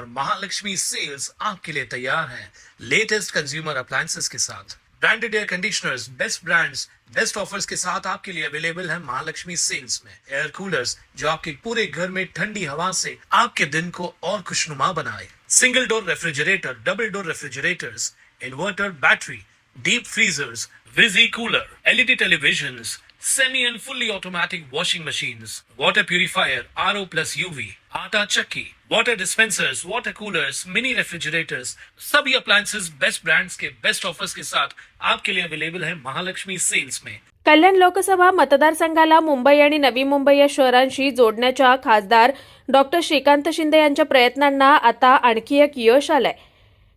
और महालक्ष्मी सेल्स आपके लिए तैयार है लेटेस्ट कंज्यूमर अप्लायंसेस के साथ। Branded air conditioners, best brands, best offers के साथ आपके लिए अवेलेबल है महालक्ष्मी सेल्स में। एयर कूलर्स जो आपके पूरे घर में ठंडी हवा से आपके दिन को और खुशनुमा बनाए। Single door refrigerator, double door refrigerators, inverter battery, deep freezers, विजी cooler, LED televisions, semi and fully automatic washing machines, water purifier, RO plus UV, आटा चक्की, water dispensers, water coolers, mini refrigerators, सभी अप्लायंसेस बेस्ट ब्रांड्स के best offers के साथ आपके लिए available है महालक्ष्मी सेल्स में। कल्याण लोकसभा मतदारसंघाला मुंबई आणि नवी मुंबई या शहरांशी जोडण्याच्या खासदार डॉक्टर श्रीकांत शिंदे यांच्या प्रयत्नांना आता आणखी एक यश आलंय।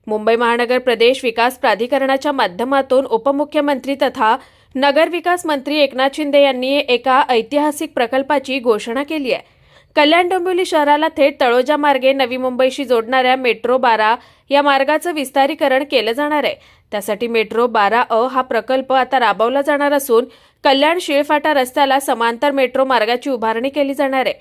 मुंबई महानगर प्रदेश विकास प्राधिकरणाच्या माध्यमातून उपमुख्यमंत्री तथा नगर विकास मंत्री एकनाथ शिंदे यांनी एका ऐतिहासिक प्रकल्पाची घोषणा केली आहे। कल्याण डोंबिवली शहराला थेट तळोजा मार्गे नवी मुंबईशी जोडणाऱ्या मेट्रो 12 या मार्गाचं विस्तारीकरण केलं जाणार आहे। त्यासाठी मेट्रो 12A हा प्रकल्प आता राबवला जाणार असून कल्याण शिळफाटा रस्त्याला समांतर मेट्रो मार्गाची उभारणी केली जाणार आहे।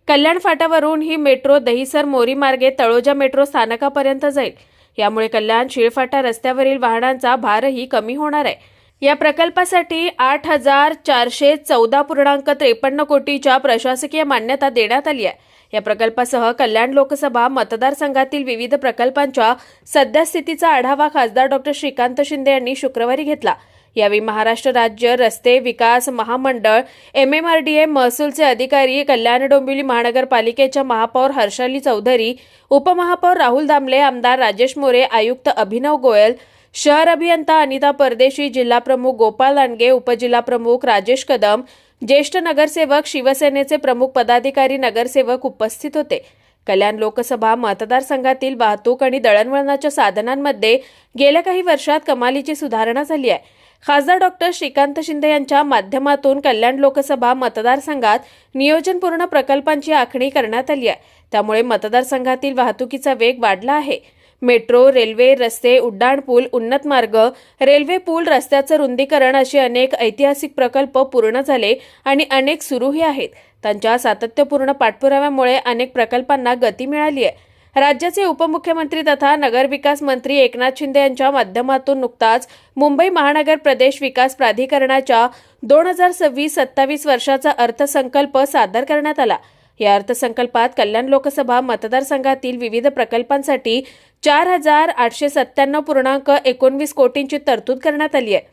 कल्याण फाट्यावरून ही मेट्रो दहिसर मोरी मार्गे तळोजा मेट्रो स्थानकापर्यंत जाईल। यामुळे कल्याण शिळफाटा रस्त्यावरील वाहनांचा भारही कमी होणार आहे। या प्रकल्पासाठी 8,414.53 कोटीच्या प्रशासकीय मान्यता देण्यात आली आहे। या प्रकल्पासह कल्याण लोकसभा मतदारसंघातील विविध प्रकल्पांच्या सद्यस्थितीचा आढावा खासदार डॉक्टर श्रीकांत शिंदे यांनी शुक्रवारी घेतला। यावेळी महाराष्ट्र राज्य रस्ते विकास महामंडळ MMRDA महसूलचे अधिकारी, कल्याण डोंबिवली महानगरपालिकेच्या महापौर हर्षाली चौधरी, उपमहापौर राहुल दामले, आमदार राजेश मोरे, आयुक्त अभिनव गोयल, शहर अभियंता अनिता परदेशी, जिल्हा प्रमुख गोपाळ दांडगे, उपजिल्हा प्रमुख राजेश कदम, ज्येष्ठ नगरसेवक, शिवसेनेचे प्रमुख पदाधिकारी, नगरसेवक उपस्थित होते। कल्याण लोकसभा मतदारसंघातील वाहतूक आणि दळणवळणाच्या साधनांमध्ये गेल्या काही वर्षात कमालीची सुधारणा झाली आहे। खासदार डॉक्टर श्रीकांत शिंदे यांच्या माध्यमातून कल्याण लोकसभा मतदारसंघात नियोजनपूर्ण प्रकल्पांची आखणी करण्यात आली आहे। त्यामुळे मतदारसंघातील वाहतुकीचा वेग वाढला आहे। मेट्रो, रेल्वे, रस्ते, उड्डाणपूल, उन्नत मार्ग, रेल्वे पूल, रस्त्याचं रुंदीकरण असे अनेक ऐतिहासिक प्रकल्प पूर्ण झाले आणि अनेक सुरूही आहेत। त्यांच्या सातत्यपूर्ण पाठपुराव्यामुळे अनेक प्रकल्पांना गती मिळाली आहे। राज्याचे उपमुख्यमंत्री तथा नगरविकास मंत्री एकनाथ शिंदे यांच्या माध्यमातून नुकताच मुंबई महानगर प्रदेश विकास प्राधिकरणाच्या 2026-27 वर्षाचा अर्थसंकल्प सादर करण्यात आला। या अर्थसंकल्पात कल्याण लोकसभा मतदारसंघातील विविध प्रकल्पांसाठी 4,897.19 कोटींची तरतूद करण्यात आली आहे।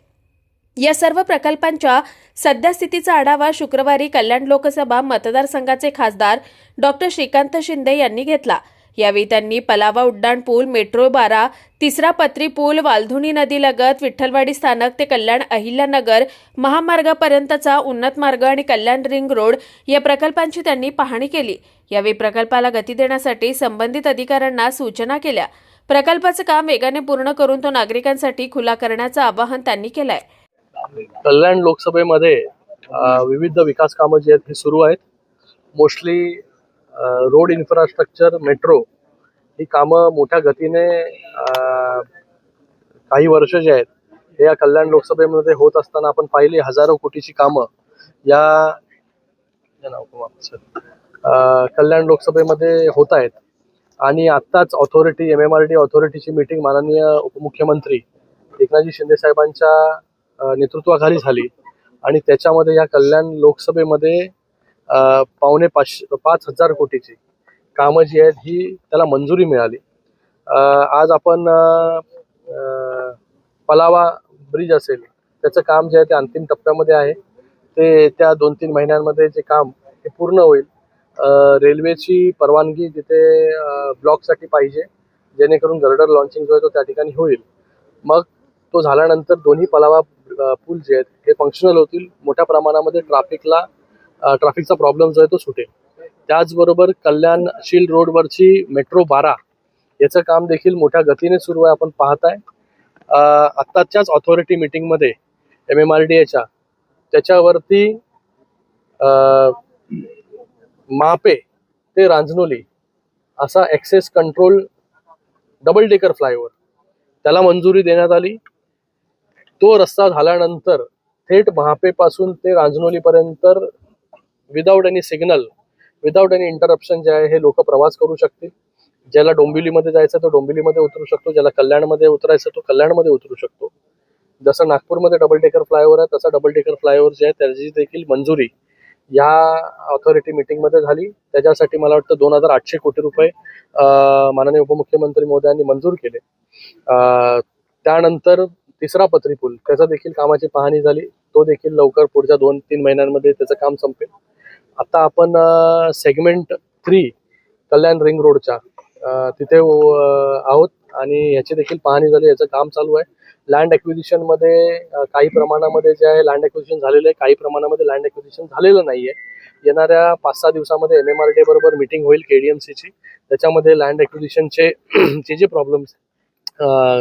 या सर्व प्रकल्पांच्या सद्यस्थितीचा आढावा शुक्रवारी कल्याण लोकसभा मतदारसंघाचे खासदार डॉक्टर श्रीकांत शिंदे यांनी घेतला। यावेळी त्यांनी पलावा उड्डाणपूल, मेट्रो 12, तिसरा पत्री पूल, वालधुणी नदीलगत विठ्ठलवाडी स्थानक ते कल्याण अहिल्यानगर महामार्गापर्यंतचा उन्नत मार्ग आणि कल्याण रिंग रोड या प्रकल्पांची त्यांनी पाहणी केली। यावेळी प्रकल्पाला गती देण्यासाठी संबंधित अधिकाऱ्यांना सूचना केल्या। प्रकल्पाचं काम वेगाने पूर्ण करून तो नागरिकांसाठी खुला करण्याचं आवाहन त्यांनी केलंय। कल्याण लोकसभेमध्ये विविध विकास कामं जी आहेत हे सुरू आहेत। मोस्टली रोड इन्फ्रास्ट्रक्चर, मेट्रो ही कामं मोठ्या गतीने काही वर्ष जे आहेत हे या कल्याण लोकसभेमध्ये होत असताना आपण पाहिली हजारो कोटीची कामं या कल्याण लोकसभेमध्ये होत आहेत। आणि आत्ताच ऑथॉरिटी MMRD ऑथॉरिटीची मीटिंग माननीय उपमुख्यमंत्री एकनाथजी शिंदे साहेबांच्या नेतृत्वाखाली झाली आणि त्याच्यामध्ये या कल्याण लोकसभेमध्ये 5,500 कोटीची कामं जी आहेत ही त्याला मंजुरी मिळाली। आज आपण पलावा ब्रिज असेल त्याचं काम जे आहे ते अंतिम टप्प्यामध्ये आहे। ते त्या 2-3 महिन्यांमध्ये जे काम हे पूर्ण होईल। रेल्वेची परवानगी तिथे ब्लॉकसाठी पाहिजे जेणेकरून गर्डर लॉन्चिंग जो आहे तो त्या ठिकाणी होईल। मग तो झाल्यानंतर दोन्ही पलावा पूल जे आहेत हे फंक्शनल होतील। मोठ्या प्रमाणामध्ये ट्रॅफिकचा प्रॉब्लेम जो आहे तो सुटेल। त्याचबरोबर कल्याण शील रोडवरची मेट्रो 12 याचं काम देखील मोठ्या गतीने सुरू आहे। आपण पाहताय आत्ताच्याच ऑथॉरिटी मीटिंगमध्ये MMRDAच्या त्याच्यावरती महापे ते रांजनोली असा access control double decker flyover त्याला मंजुरी देण्यात आली। तो रस्ता झाल्यानंतर थेट महापेपासून ते रांजनोलीपर्यंत without any signal, without any interruption जे आहे हे लोक प्रवास करू शकतील। ज्याला डोंबिवलीमध्ये जायचं तो डोंबिवलीमध्ये उतरू शकतो, ज्याला कल्याणमध्ये उतरायचं तो कल्याणमध्ये उतरू शकतो. जसं नागपूरमध्ये डबल डेकर फ्लायओव्हर आहे तसा डबल डेकर फ्लायओव्हर जे आहे त्याची देखील मंजुरी या ऑथॉरिटी मीटिंगमध्ये झाली. त्याच्यासाठी मला वाटतं 2,800 कोटी रुपये माननीय उपमुख्यमंत्री महोदयांनी मंजूर केले. त्यानंतर तिसरा पथरी पूल त्याचा देखील कामाची पाहणी झाली. तो देखील लवकर पुढच्या 2-3 महिन्यांमध्ये त्याचं काम संपेल. आता आपण सेगमेंट 3 कल्याण रिंग रोडच्या तिथे आहोत आणि याची देखील पाहणी झाली. याचं काम चालू आहे. लँड ॲक्विजिशन मध्ये काही प्रमाणामध्ये जे आहे लँड ॲक्विजिशन झालेलं आहे, काही प्रमाणामध्ये लँड ॲक्विजिशन झालेलं नाहीये. येणाऱ्या 5-6 दिवसामध्ये MMRDA बरोबर मीटिंग होईल KDMCची. त्याच्यामध्ये लँड ॲक्विजिशनचे जे प्रॉब्लेम्स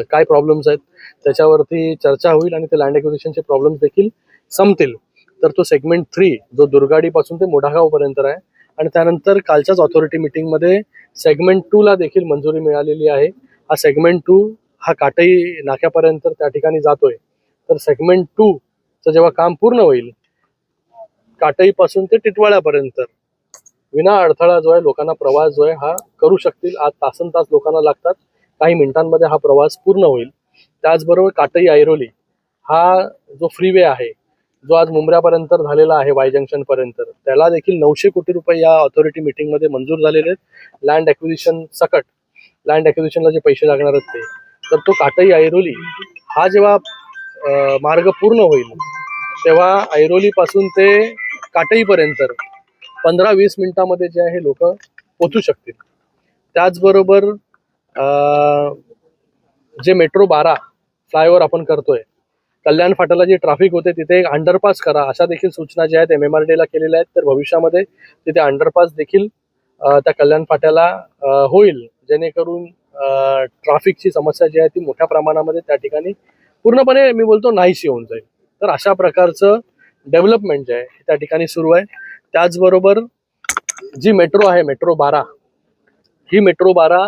काय प्रॉब्लेम्स आहेत त्याच्यावरती चर्चा होईल आणि ते लँड ॲक्विजिशनचे प्रॉब्लेम्स देखील संपतील. तर तो सेगमेंट 3 जो दुर्गाडीपासून ते मोठागाव पर्यंत आहे आणि त्यानंतर कालच्याच ऑथॉरिटी मीटिंगमध्ये सेगमेंट 2 ला देखील मंजुरी मिळालेली आहे. हा सेगमेंट 2 हा काटई नाक्यापर्यंत त्या ठिकाणी जातोय. तर सेगमेंट 2 चं जेव्हा काम पूर्ण होईल काटईपासून ते टिटवाळ्यापर्यंत विना अडथळा जो आहे लोकांना प्रवास जो आहे हा करू शकतील. आज तासनतास लोकांना लागतात, काही मिनिटांमध्ये हा प्रवास पूर्ण होईल. त्याचबरोबर काटई ऐरोली हा जो फ्रीवे आहे जो आज मुंब्र्यापर्यंत झालेला आहे वाय जंक्शन पर्यंत, त्याला देखील 900 कोटी रुपये या ऑथॉरिटी मीटिंगमध्ये मंजूर झालेले आहेत. लँड ॲक्विजिशन सकट लँड ॲक्विजिशनला जे पैसे लागणार आहेत ते. तर तो काटई ऐरोली हा जेव्हा मार्ग पूर्ण होईल तेव्हा ऐरोलीपासून ते काटईपर्यंत 15-20 मिनिटामध्ये जे आहे लोक पोचू शकतील. त्याचबरोबर जे मेट्रो 12 फ्लायओव्हर आपण करतोय, कल्याण फाट्याला जे ट्रॅफिक होते तिथे एक अंडरपास करा अशा देखील सूचना ज्या आहेत MMRDA ला केलेल्या आहेत. तर भविष्यामध्ये तिथे अंडरपास देखील त्या कल्याण फाट्याला होईल, जेणेकरून ट्रॅफिकची समस्या जी आहे ती मोठ्या प्रमाणामध्ये त्या ठिकाणी पूर्णपणे मी बोलतो नाहीशी होऊन जाईल. तर अशा प्रकारचं डेव्हलपमेंट जे आहे त्या ठिकाणी सुरू आहे. त्याचबरोबर जी मेट्रो आहे मेट्रो 12 ही मेट्रो 12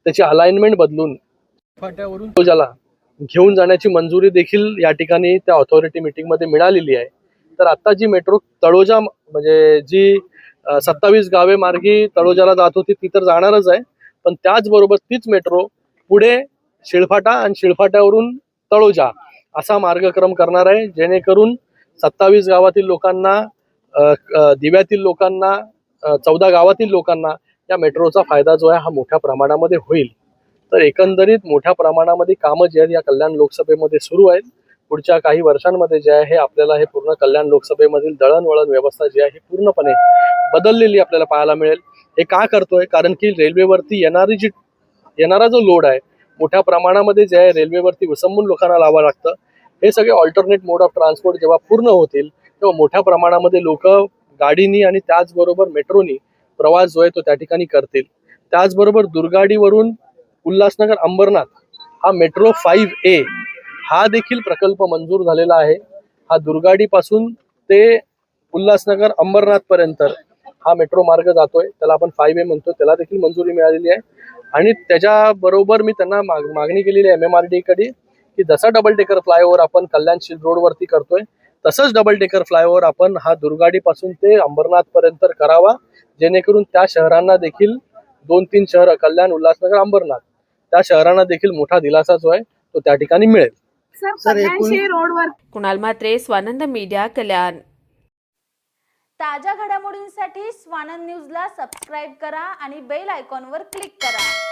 त्याची अलाइनमेंट बदलून फाट्यावरून ज्याला घेऊन जाण्याची मंजुरी देखील या ठिकाणी त्या ऑथॉरिटी मीटिंगमध्ये मिळालेली आहे. तर आता जी मेट्रो तळोजा म्हणजे जी 27 गावे मार्गी तळोजाला जात होती ती तर जाणारच आहे, पण त्याचबरोबर तीच मेट्रो पुढे शिळफाटा आणि शिळफाट्यावरून तळोजा असा मार्गक्रम करणार आहे, जेणेकरून 27 गावातील लोकांना दिव्यातील लोकांना 14 गावातील लोकांना या मेट्रोचा फायदा जो आहे हा मोठ्या प्रमाणामध्ये होईल. तर एकंदरीत मोठ्या प्रमाणामध्ये कामं जी आहेत या कल्याण लोकसभेमध्ये सुरू आहेत. पुढच्या काही वर्षांमध्ये जे आहे आपल्याला हे पूर्ण कल्याण लोकसभेमधील दळणवळण व्यवस्था जी आहे पूर्णपणे बदललेली आपल्याला पाहायला मिळेल. हे का करतोय? कारण की रेल्वेवरती येणारा जो लोड आहे मोठ्या प्रमाणामध्ये जे आहे रेल्वेवरती विसंबून लोकांना लावावं लागतं. हे सगळे ऑल्टरनेट मोड ऑफ ट्रान्सपोर्ट जेव्हा पूर्ण होतील तेव्हा मोठ्या प्रमाणामध्ये लोक गाडीनी आणि त्याचबरोबर मेट्रोनी प्रवास जो आहे तो त्या ठिकाणी करतील. त्याचबरोबर दुर्गाडीवरून उल्हासनगर अंबरनाथ हा मेट्रो 5A हा देखील प्रकल्प मंजूर झालेला आहे. हा दुर्गाडीपासून ते उल्हासनगर अंबरनाथ पर्यंत हा मेट्रो मार्ग जातोय, त्याला आपण 5A म्हणतो. त्याला देखील मंजुरी मिळालेली आहे. आणि त्याच्याबरोबर मी त्यांना मागणी केलेली आहे MMRDA कडे की जसा डबल डेकर फ्लायओव्हर आपण कल्याण शिल्ड रोडवरती करतोय तसंच डबल डेकर फ्लायओव्हर आपण हा दुर्गाडीपासून ते अंबरनाथ पर्यंत करावा, जेणेकरून त्या शहरांना देखील 2-3 शहरं कल्याण उल्हासनगर अंबरनाथ त्या शहरांना देखील मोठा दिलासा जो आहे तो त्या ठिकाणी मिळेल. रोडवर कुणाल म्हात्रे, स्वानंद मीडिया, कल्याण. ताज्या घडामोडींसाठी स्वानंद न्यूजला सबस्क्राईब करा आणि बेल आयकॉनवर क्लिक करा.